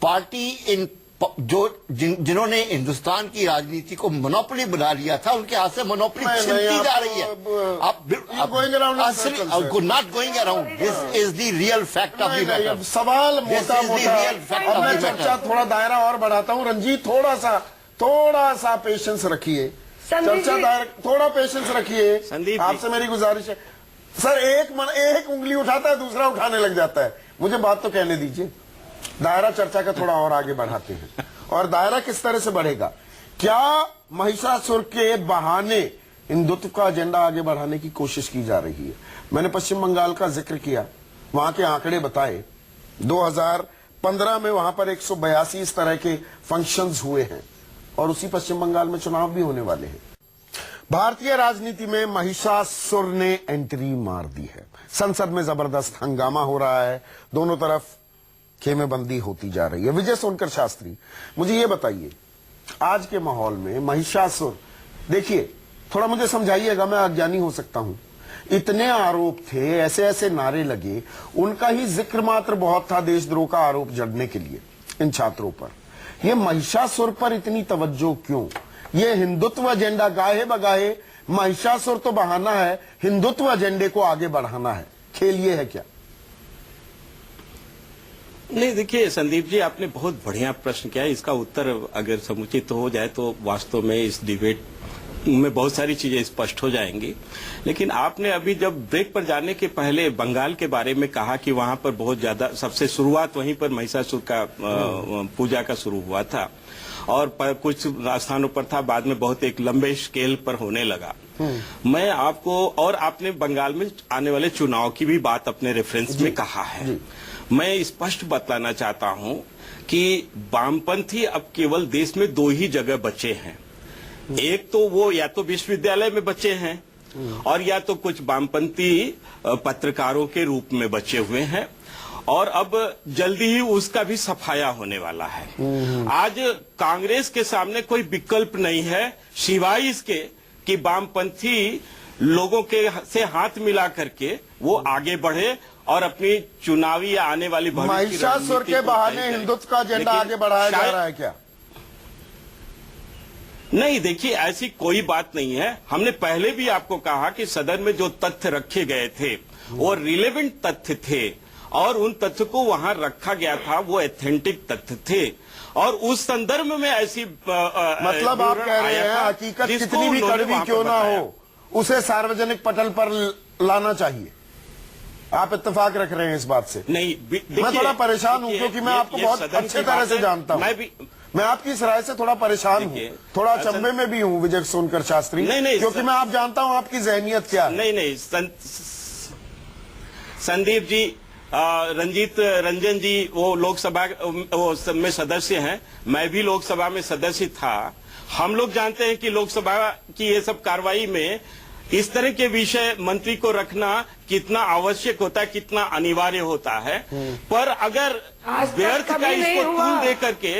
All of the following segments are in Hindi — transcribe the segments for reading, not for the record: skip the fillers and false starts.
पार्टी जिन्होंने हिंदुस्तान की राजनीति को मोनोपोली बना लिया था, उनके हाथ से मोनोपोली छिनती जा रही है। Not going around, this is the real fact of the matter. सवाल मोटा मैं चर्चा थोड़ा दायरा और बढ़ाता हूँ। रंजीत थोड़ा सा पेशेंस रखिए, चर्चा दायरा थोड़ा पेशेंस रखिए। आपसे मेरी गुजारिश है सर, एक उंगली उठाता है, दूसरा उठाने लग जाता है। मुझे बात तो कहने दीजिए। दायरा चर्चा का थोड़ा और आगे बढ़ाते हैं। और दायरा किस तरह से बढ़ेगा? क्या महिषासुर के बहाने हिंदुत्व का एजेंडा आगे बढ़ाने की कोशिश की जा रही है? मैंने पश्चिम बंगाल का जिक्र किया, वहां के आंकड़े बताए। 2015 में वहां पर 182 इस तरह के फंक्शंस हुए हैं, और उसी पश्चिम बंगाल में चुनाव भी होने वाले हैं। भारतीय राजनीति में महिषासुर ने एंट्री मार दी है। संसद में जबरदस्त हंगामा हो रहा है, दोनों तरफ खेमेबंदी होती जा रही है। विजय सोनकर शास्त्री, मुझे ये बताइए, आज के माहौल में महिषासुर, देखिए थोड़ा मुझे समझाइएगा, मैं अज्ञानी हो सकता हूं। इतने आरोप थे, ऐसे ऐसे नारे लगे, उनका ही जिक्र मात्र बहुत था देशद्रोह का आरोप जड़ने के लिए इन छात्रों पर। ये महिषासुर पर इतनी तवज्जो क्यों? ये हिंदुत्व एजेंडा गाहे बगाहे, महिषासुर तो बहाना है, हिंदुत्व एजेंडे को आगे बढ़ाना है। खेल ये है क्या? नहीं, देखिए संदीप जी, आपने बहुत बढ़िया प्रश्न किया है। इसका उत्तर अगर समुचित हो जाए तो वास्तव में इस डिबेट में बहुत सारी चीजें स्पष्ट हो जाएंगी। लेकिन आपने अभी जब ब्रेक पर जाने के पहले बंगाल के बारे में कहा कि वहां पर बहुत ज्यादा, सबसे शुरुआत वहीं पर महिषासुर का पूजा का शुरू हुआ था, और कुछ स्थानों पर था, बाद में बहुत एक लंबे स्केल पर होने लगा। मैं आपको, और आपने बंगाल में आने वाले चुनाव की भी बात अपने रेफरेंस में कहा है। मैं स्पष्ट बतलाना चाहता हूं कि वामपंथी अब केवल देश में दो ही जगह बचे हैं। एक तो वो या तो विश्वविद्यालय में बचे हैं, और या तो कुछ वामपंथी पत्रकारों के रूप में बचे हुए हैं, और अब जल्दी ही उसका भी सफाया होने वाला है। आज कांग्रेस के सामने कोई विकल्प नहीं है सिवाय इसके कि वामपंथी लोगों के से हाथ मिला करके वो आगे बढ़े और अपनी चुनावी या आने वाली महिषासुर के बहाने हिंदुत्व का एजेंडा आगे बढ़ाया जा रहा है क्या? नहीं, देखिए ऐसी कोई बात नहीं है। हमने पहले भी आपको कहा कि सदन में जो तथ्य रखे गए थे वो रिलेवेंट तथ्य थे, और उन तथ्य को वहां रखा गया था, वो एथेंटिक तथ्य थे, और उस संदर्भ में ऐसी मतलब आप कह रहे हैं हकीकत कितनी भी कड़वी क्यों ना हो, उसे सार्वजनिक पटल पर लाना चाहिए। आप इत्तेफाक रख रहे हैं इस बात से? नहीं, मैं थोड़ा परेशान हूं, क्योंकि मैं आपको बहुत अच्छे तरह से जानता हूं। मैं आपकी इस राय से थोड़ा परेशान हूं, थोड़ा अचंभे में भी हूं विजय सोनकर शास्त्री, क्योंकि मैं आप जानता हूं आपकी जहनियत क्या है। नहीं, संदीप जी, रंजीत रंजन जी वो लोकसभा में सदस्य हैं, मैं भी लोकसभा में सदस्य था। हम लोग जानते हैं कि लोकसभा की ये सब कार्रवाई में इस तरह के विषय मंत्री को रखना कितना आवश्यक होता है, कितना अनिवार्य होता है। पर अगर व्यर्थ का इसको तूल दे करके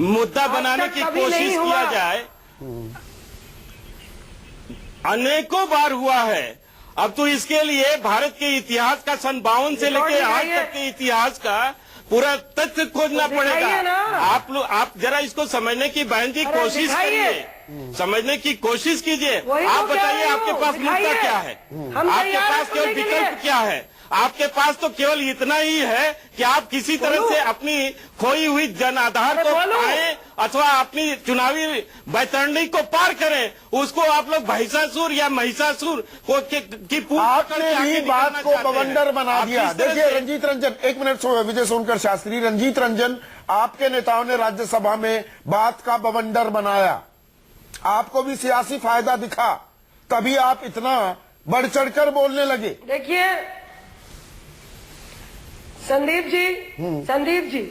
मुद्दा बनाने की कोशिश किया जाए, अनेकों बार हुआ है। अब तो इसके लिए भारत के इतिहास का सन 52 से लेकर आज तक के इतिहास का पूरा तथ्य खोजना पड़ेगा। आप जरा इसको समझने की बहन जी कोशिश करिए, समझने की कोशिश कीजिए। आप बताइए आपके पास मुद्दा क्या है, आपके पास केवल विकल्प क्या है? आपके पास तो केवल इतना ही है कि आप किसी तरह से अपनी खोई हुई जन आधार को पाएं, अथवा अपनी चुनावी बैतरणी को पार करें। उसको आप लोग महिषासुर या महिषासुर को की आपने भी बात को बवंडर बना दिया। देखिए रंजीत रंजन, एक मिनट विजय सोनकर शास्त्री, रंजीत रंजन, आपके नेताओं ने राज्यसभा में बात का बवंडर बनाया, आपको भी सियासी फायदा दिखा, तभी आप इतना बढ़ चढ़कर बोलने लगे। देखिए संदीप जी,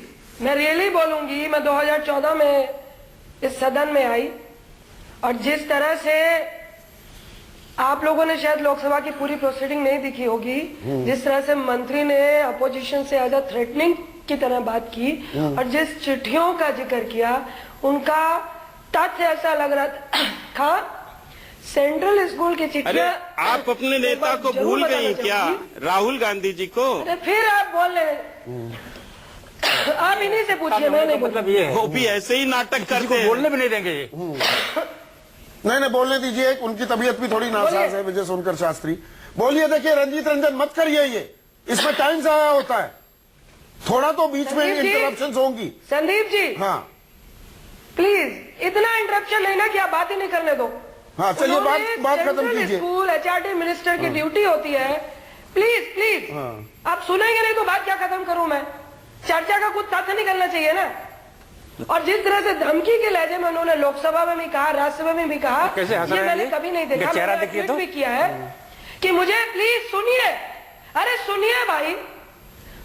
मैं रियली बोलूंगी, मैं 2014 में इस सदन में आई, और जिस तरह से आप लोगों ने शायद लोकसभा की पूरी प्रोसीडिंग नहीं दिखी होगी, जिस तरह से मंत्री ने अपोजिशन से एज अ थ्रेटनिंग की तरह बात की, और जिस चिट्ठियों का जिक्र किया, उनका तथ्य ऐसा लग रहा था सेंट्रल स्कूल की चिट्ठियां। आप अपने नेता को भूल गई क्या, राहुल गांधी जी को? फिर आप बोल रहे इन्हीं से पूछिए, मैं नहीं मतलब ये है वो भी ऐसे ही नाटक किसी करते को हैं। बोलने भी नहीं देंगे ये। नहीं बोलने दीजिए, उनकी तबीयत भी थोड़ी नासाज है विजय सोनकर शास्त्री। बोलिए। देखिए रंजीत रंजन मत करिए, ये इसमें टाइम जाया होता है, थोड़ा तो बीच में संदीप जी, इंटरप्शन होंगी। संदीप जी हाँ प्लीज इतना इंटरप्शन लेना कि आप बात ही नहीं करने दो। हाँ, चलिए बात खत्म कीजिए। स्कूल HRD मिनिस्टर की ड्यूटी होती है। प्लीज आप सुनेंगे नहीं तो बात क्या खत्म करूं मैं? चर्चा का कुछ तथ्य निकलना चाहिए ना। और जिस तरह से धमकी के लहजे में उन्होंने लोकसभा में भी कहा, राज्यसभा में भी कहा, कैसे हंस ये रहे हैं मैंने ये? कभी नहीं देखा। चेहरा मैंने देखिए ट्वीट तो। भी किया है कि मुझे प्लीज सुनिए, अरे सुनिए भाई,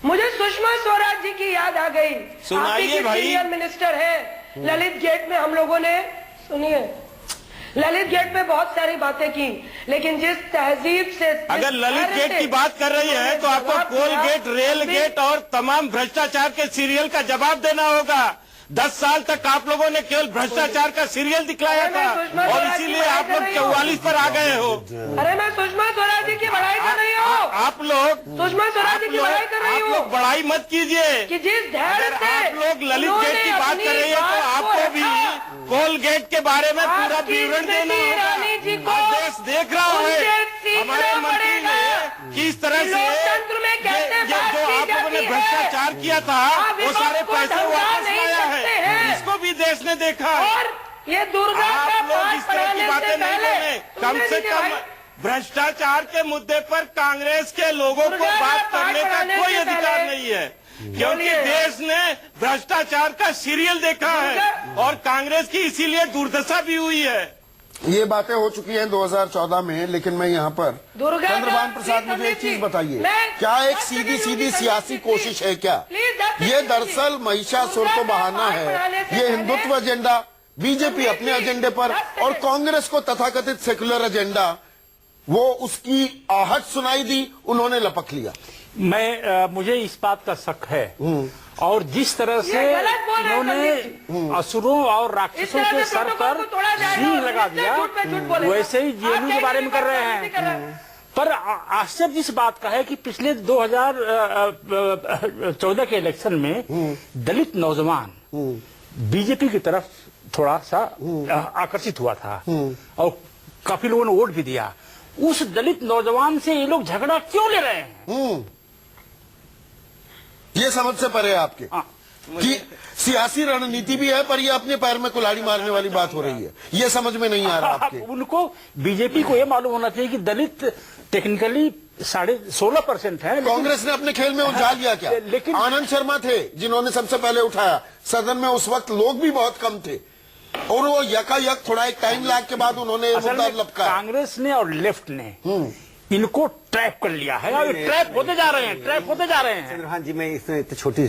मुझे सुषमा स्वराज जी की याद आ गई। सुनाइए आप भाई। सीनियर मिनिस्टर है। ललित गेट में हम लोगों ने, सुनिए, ललित गेट पे बहुत सारी बातें की, लेकिन जिस तहजीब से, अगर ललित गेट की बात कर रही है तो आपको कोल गेट, रेल गेट और तमाम भ्रष्टाचार के सीरियल का जवाब देना होगा। 10 साल तक आप लोगों ने केवल भ्रष्टाचार का सीरियल दिखलाया था और इसीलिए आप लोग 44 पर आ गए हो। अरे मैं सुषमा स्वराज जी की बड़ाई कर रही हूँ। आप लोग सुषमा स्वराज जी की बड़ाई कर रही आप हूँ लोग बड़ाई मत कीजिए कि जिस धैर्य अगर से आप लोग ललित उन्होंने गेट की बात अपनी कर रही है तो बात को आपको भी रखा। कोल गेट के बारे में पूरा आपकी विवरण देना स्मृति ईरानी जी होगा। को देश देख रहा उनसे है सीखना हमारे मंत्री पड़ेगा ने किस तरह कि से लोकतंत्र में कैसे ये बात जो की आप लोगों ने जाती है। भ्रष्टाचार किया था आप वो सारे विपक्ष को पैसे धमका वापस नहीं लाया सकते है, हैं। इसको भी देश ने देखा। और ये दुर्गा का आप लोग पाठ इस तरह की पढ़ाने बातें से नहीं पहले बोले। कम सुनने से दीजिए कम भाई। भ्रष्टाचार के मुद्दे पर कांग्रेस के लोगों को दुर्गा का बात पाठ करने का पढ़ाने कोई से अधिकार पहले नहीं है, क्योंकि बोलिए। देश ने भ्रष्टाचार का सीरियल देखा है और कांग्रेस की इसीलिए दुर्दशा भी हुई है। ये बातें हो चुकी हैं 2014 में, लेकिन मैं यहाँ पर दुर्गा का- चंद्रभान प्रसाद प्लीज मुझे एक संदीप चीज जी, बताइए, मैं क्या एक 10 सीधी सेकंड सीधी दूंगी सियासी संदीप जी, कोशिश है क्या? प्लीज 10 सेकंड ये दूंगी। दरअसल महिषासुर दुर्गा को का बहाना पाठ है। पढ़ाने से ये पहले हिंदुत्व एजेंडा बीजेपी संदीप अपने जी, एजेंडे पर 10 सेकंड। और कांग्रेस को तथाकथित सेकुलर एजेंडा, वो उसकी आहट सुनाई दी, उन्होंने लपक लिया। मुझे इस बात का शक है और जिस तरह से ये गलत बोल रहे हैं उन्होंने असुरों और राक्षसों के सर पर सींग लगा दिया, वैसे ही जेएनयू के बारे में कर रहे हैं। पर आश्चर्य इस बात का है कि पिछले 2014 के इलेक्शन में दलित नौजवान बीजेपी की तरफ थोड़ा सा आकर्षित हुआ था और काफी लोगों ने वोट भी दिया। उस दलित नौजवान से ये लोग झगड़ा क्यों ले रहे हैं? ये समझ से परे है आपके कि सियासी रणनीति भी है, पर ये अपने पैर में कुल्हाड़ी मारने वाली बात हो रही है। ये समझ में नहीं आ रहा आपके। उनको बीजेपी को ये मालूम होना चाहिए कि दलित टेक्निकली 16.5% है। कांग्रेस ने अपने खेल में उलझा लिया क्या? लेकिन आनंद शर्मा थे जिन्होंने सबसे पहले उठाया। सदन में उस वक्त लोग भी बहुत कम थे और वो यकायक थोड़ा एक टाइम लैग के बाद उन्होंने असल मुद्दा में लपकाया। कांग्रेस ने और लेफ्ट ने इनको ट्रैप कर लिया है और ट्रैप होते जा रहे हैं, ट्रैप होते जा रहे हैं। चंद्रभान जी, मैं इसमें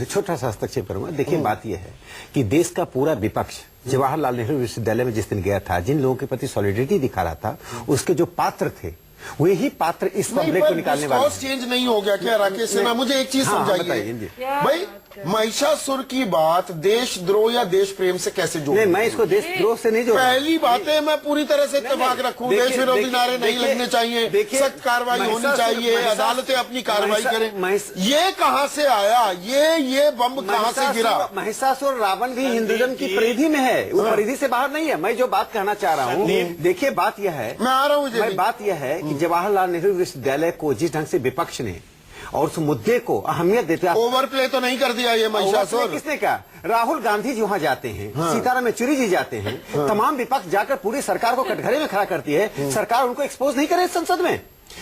छोटा सा हस्तक्षेप करूंगा। देखिए, बात यह है कि देश का पूरा विपक्ष जवाहरलाल नेहरू विश्वविद्यालय में जिस दिन गया था, जिन लोगों के प्रति सॉलिडेरिटी दिखा रहा था, उसके जो पात्र थे वही पात्र इस पब्लिक को निकालने वाले हैं। चेंज नहीं हो गया क्या राकेश सिन्हा? मुझे एक चीज हाँ, समझाइए बताइए। भाई, महिषासुर की बात देशद्रोह या देश प्रेम से कैसे जोड़? नहीं, मैं इसको देशद्रोह से नहीं जोड़ रहा। पहली बातें मैं पूरी तरह से इत्तेफाक रखूं। देश विरोधी नारे नहीं लगने चाहिए, सख्त कार्रवाई होनी चाहिए, अदालतें अपनी कार्रवाई करें। ये कहां से आया? ये बम कहां से गिरा? महिषासुर रावण भी हिंदुइज्म की परिधि में है, वो परिधि से बाहर नहीं है। मैं जो बात कहना चाह रहा हूँ, देखिए बात यह है, मैं आ रहा हूँ, बात यह है कि जवाहरलाल नेहरू विश्वविद्यालय को जिस ढंग से विपक्ष ने और उस मुद्दे को अहमियत देते हुए ओवर प्ले तो नहीं कर दिया ये महिषासुर? किसने कहा? राहुल गांधी जी वहां जाते हैं, सीताराम येचुरी जी जाते हैं, तमाम विपक्ष जाकर पूरी सरकार को कटघरे में खड़ा करती है। सरकार उनको एक्सपोज नहीं करे संसद में।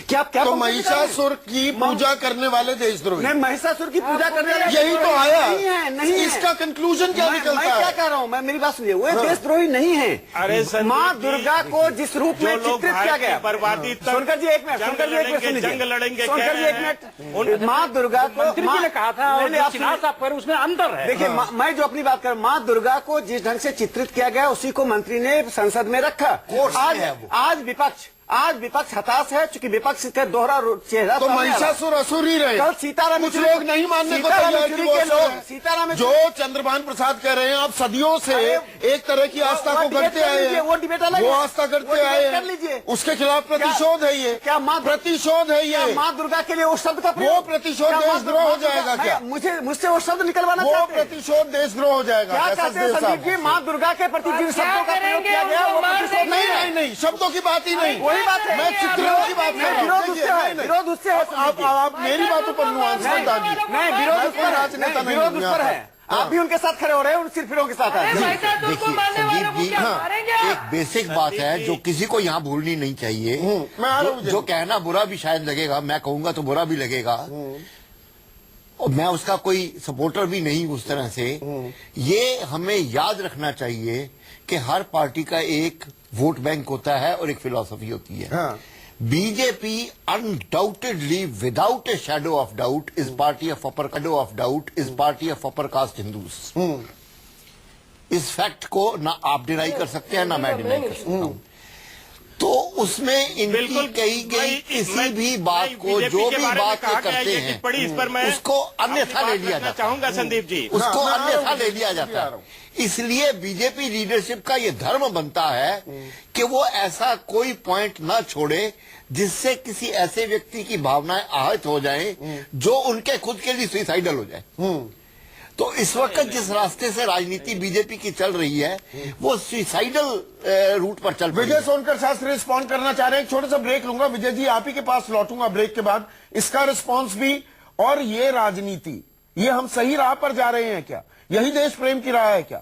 क्या तो महिषासुर की पूजा करने वाले देशद्रोही? नहीं, महिषासुर की पूजा करने वाले यही तो आया। नहीं है, नहीं है। इसका कंक्लूजन क्या निकलता मैं क्या है? कह रहा हूँ, मैं मेरी बात सुनिए, वो देशद्रोही नहीं है। अरे माँ दुर्गा को जिस रूप में चित्रित किया गया, बर्बादी तक सुनकर जी एक मिनट, सुनकर जी एक मिनट सुन लीजिए, जंग लड़ेंगे, सुनकर जी एक मिनट। माँ दुर्गा को मंत्री जी ने कहा था और नहीं, आप चुनाव साहब पर उसमें अंतर है। देखिए, मैं जो अपनी बात कर, माँ दुर्गा को जिस ढंग से चित्रित किया गया उसी को मंत्री ने संसद में रखा। आज विपक्ष आज विपक्ष हताश है, चूंकि विपक्ष का दोहरा चेहरा तो महिषासुर असुर ही रहे। कल सीताराम कुछ लोग नहीं मानने को तैयार कि वो असुर है। सीताराम जो चंद्रभान प्रसाद कह रहे हैं, आप सदियों से एक तरह की आस्था को करते आए हैं, वो डिबेट अलग है, वो आस्था करते आए कर लीजिए। हैं, उसके खिलाफ प्रतिशोध है ये। क्या प्रतिशोध है ये? माँ दुर्गा के लिए उस शब्द का वो प्रतिशोध देशद्रोह हो जाएगा क्या? मुझसे वो शब्द निकलवाना वो चाहते हैं? प्रतिशोध देशद्रोह हो जाएगा क्या क्या चाहते हैं सचदेव संदीप जी? साहब? माँ दुर्गा के प्रति जिन क्या शब्दों का प्रयोग करेंगे? किया गया वो उनको मार प्रतिशोध देंगे। नहीं है। नहीं, शब्दों की बात ही नहीं, वही बात है। मैं चित्रों की बात कर रहा हूं। विरोध उससे है, नहीं, नहीं। विरोध उससे है। आप मेरी बातों पर नुआंस मत डालिए। नहीं, विरोध मैं उस कोई पर राजनेता है, नहीं विरोध हूं उस यहाँ पर पर। है। आप भी उनके साथ खड़े हो रहे हैं, उन सिर्फ फिरों के साथ है। देखिए संदीप जी, एक बेसिक बात है जो किसी को यहाँ भूलनी नहीं चाहिए। मैं आ रहा हूं जो कहना बुरा भी शायद लगेगा, मैं कहूंगा तो बुरा भी लगेगा, और मैं उसका कोई सपोर्टर भी नहीं उस तरह से। ये हमें याद रखना चाहिए कि हर पार्टी का एक वोट बैंक होता है और एक फिलॉसफी होती है। हाँ। BJP undoubtedly without A shadow of doubt is party of upper caste Hindus. इस फैक्ट को ना आप डिनाई कर सकते हैं ना मैं डिनाई कर सकता हूं। तो उसमें इनकी कही गई किसी भी बात को, जो भी बात ये करते हैं, उसको अन्यथा ले लिया जाता है। चाहूंगा संदीप जी, उसको हाँ, मैं अन्यथा ले लिया जाता है। इसलिए बीजेपी लीडरशिप का ये धर्म बनता है कि वो ऐसा कोई पॉइंट ना छोड़े जिससे किसी ऐसे व्यक्ति की भावनाएं आहत हो जाएं जो उनके खुद के लिए सुइसाइडल हो जाए। तो इस वक्त जिस रास्ते से राजनीति बीजेपी की चल रही है वो सुइसाइडल रूट पर चल रही विजय है। सोनकर शास्त्री रिस्पॉन्ड करना चाह रहे हैं। एक छोटा सा ब्रेक लूंगा। विजय जी, आप ही के पास लौटूंगा ब्रेक के बाद। इसका रिस्पॉन्स भी, और ये राजनीति, ये हम सही राह पर जा रहे हैं क्या? यही देश प्रेम की राह है क्या?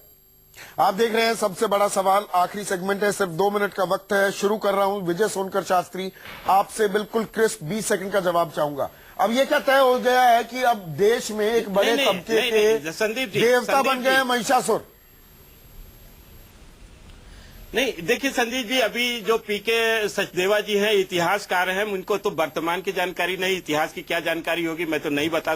आप देख रहे हैं सबसे बड़ा सवाल। आखिरी सेगमेंट है, सिर्फ 2 मिनट का वक्त है। शुरू कर रहा हूं। विजय सोनकर शास्त्री, आपसे बिल्कुल क्रिस्प 20 सेकंड का जवाब चाहूंगा। अब ये क्या तय हो गया है कि अब देश में एक बड़े तबके के संदीप जी, देवता बन गए हैं महिषासुर? नहीं, देखिए संदीप जी, अभी जो पीके सचदेवा जी हैं, इतिहासकार हैं, उनको तो वर्तमान की जानकारी नहीं, इतिहास की क्या जानकारी होगी मैं तो नहीं बता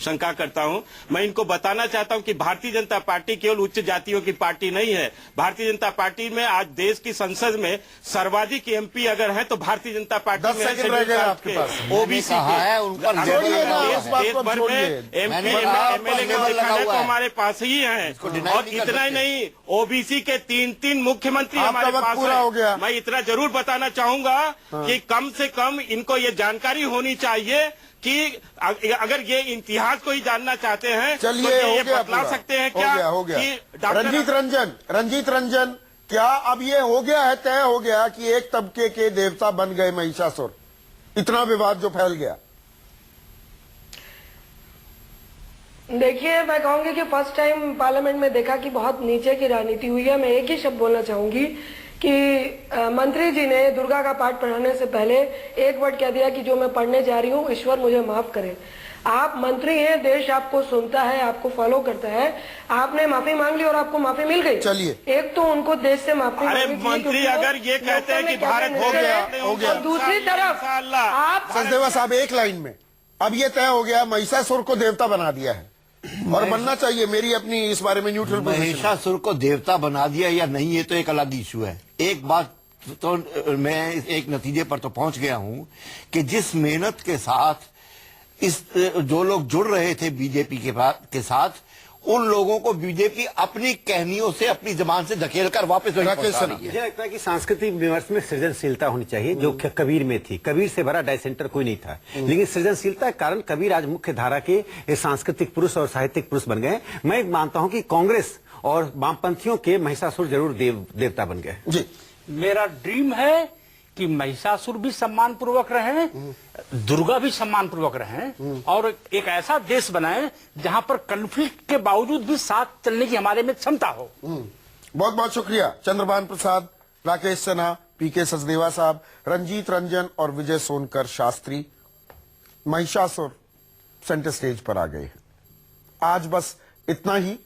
शंका करता हूं। मैं इनको बताना चाहता हूं कि भारतीय जनता पार्टी केवल उच्च जातियों की पार्टी नहीं है। भारतीय जनता पार्टी में आज देश की संसद में सर्वाधिक एमपी अगर हैं तो भारतीय जनता पार्टी 10 सेकंड रह गए आपके पास। ओबीसी है उन पर छोड़िए ना, लेवल इस बात को देश भर छोड़िए। में एमपी मैंने एमएलए लेवल का लगा है हुआ तो है। हमारे पास ही हैं। डिनाई और नहीं कर इतना ही सकते। नहीं, ओबीसी के 3 मुख्यमंत्री आपका हमारे वक्त पास पूरा है। हो गया। मैं इतना जरूर बताना चाहूंगा कि कम से कम इनको ये जानकारी होनी चाहिए कि अगर ये इतिहास को ही जानना चाहते हैं चलिए, तो ये हो गया बतला पूरा। सकते हैं क्या हो गया। कि डॉक्टर रंजीत रंजन, क्या अब ये हो गया है, तय हो गया कि एक तबके के देवता बन गए महिषासुर? इतना विवाद जो फैल गया। देखिए, मैं कहूंगी कि फर्स्ट टाइम पार्लियामेंट में देखा कि बहुत नीचे की राजनीति हुई है। मैं एक ही शब्द बोलना चाहूंगी कि मंत्री जी ने दुर्गा का पाठ पढ़ाने से पहले एक वर्ड कह दिया कि जो मैं पढ़ने जा रही हूँ, ईश्वर मुझे माफ करे। आप मंत्री हैं, देश आपको सुनता है, आपको फॉलो करता है। आपने माफी मांग ली और आपको माफी मिल गई। चलिए। एक तो उनको देश से माफी अरे मांगनी चाहिए मंत्री क्योंकि वो अगर ये कहते हैं कि लोकसभा में भारत कैबिनेट हो गया, में हो गया। और दूसरी तरफ आप सचदेवा साहब, एक लाइन में, अब ये तय हो गया महिषासुर को देवता बना दिया है और बनना चाहिए। मेरी अपनी इस बारे में न्यूट्रल पोजीशन है। महिषासुर को देवता बना दिया या नहीं, ये तो एक अलग इशू है। एक बात तो मैं एक नतीजे पर तो पहुंच गया हूं कि जिस मेहनत के साथ इस जो लोग जुड़ रहे थे बीजेपी के साथ, उन लोगों को बीजेपी अपनी कहनियों से, अपनी जबान से धकेल कर वापस वहीं पहुंचा रही है। मुझे लगता है कि सांस्कृतिक विमर्श में सृजनशीलता होनी चाहिए, जो कबीर में थी। कबीर से बड़ा डायसेंटर कोई नहीं था, लेकिन सृजनशीलता के कारण कबीर आज मुख्य धारा के सांस्कृतिक पुरुष और साहित्यिक पुरुष बन गए। मैं मानता हूं कि कांग्रेस और वामपंथियों के महिषासुर जरूर देवता बन गए। जी, मेरा ड्रीम है कि महिषासुर भी सम्मान पूर्वक रहे, दुर्गा भी सम्मान पूर्वक रहे, और एक ऐसा देश बनाए जहां पर कन्फ्लिक्ट के बावजूद भी साथ चलने की हमारे में क्षमता हो। बहुत बहुत शुक्रिया चंद्रभान प्रसाद, राकेश सिन्हा, पीके सचदेवा साहब, रंजीत रंजन और विजय सोनकर शास्त्री। महिषासुर सेंटर स्टेज पर आ गए हैं। आज बस इतना ही।